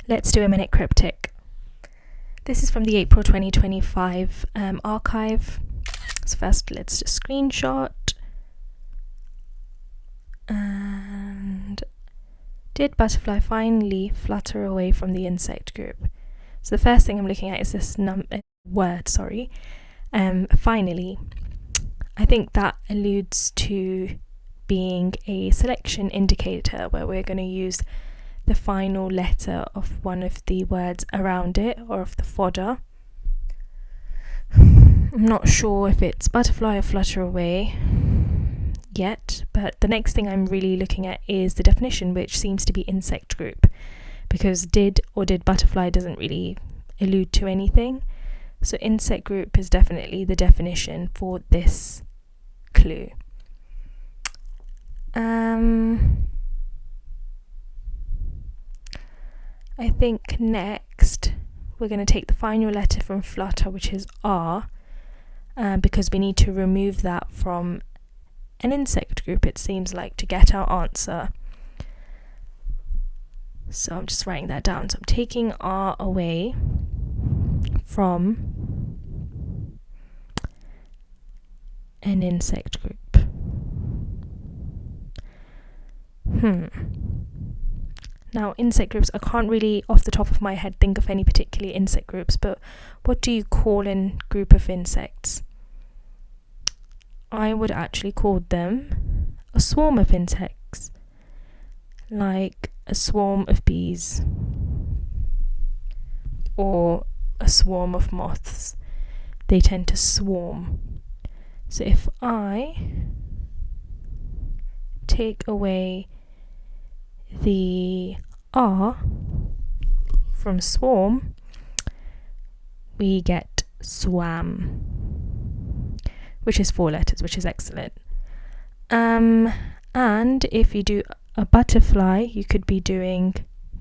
Let's do a minute cryptic. This is from the April 2025 archive. So first let's just screenshot. And did butterfly finally flutter away from the insect group? So the first thing I'm looking at is this word, finally. I think that alludes to being a selection indicator where we're going to use the final letter of one of the words around it, or of the fodder. I'm not sure if it's butterfly or flutter away yet, but the next thing I'm really looking at is the definition, which seems to be insect group, because did butterfly doesn't really allude to anything. So insect group is definitely the definition for this clue. I think next we're going to take the final letter from flutter, which is R, because we need to remove that from an insect group, it seems like, to get our answer. So I'm just writing that down. So I'm taking R away from an insect group. Now, insect groups, I can't really off the top of my head think of any particular insect groups, but what do you call a group of insects? I would actually call them a swarm of insects, like a swarm of bees or a swarm of moths. They tend to swarm. So if I take away the R from swarm, we get swam, which is 4 letters, which is excellent. And if you do a butterfly, you could be doing,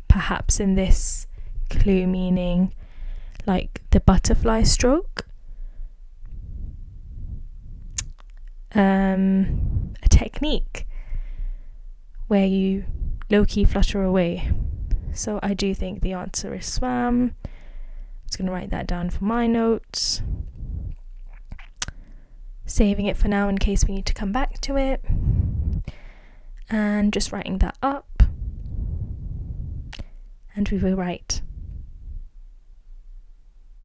perhaps in this clue, meaning like the butterfly stroke, a technique where you low-key flutter away. So I do think the answer is swam. I'm just going to write that down for my notes, saving it for now in case we need to come back to it, and just writing that up, and we were right.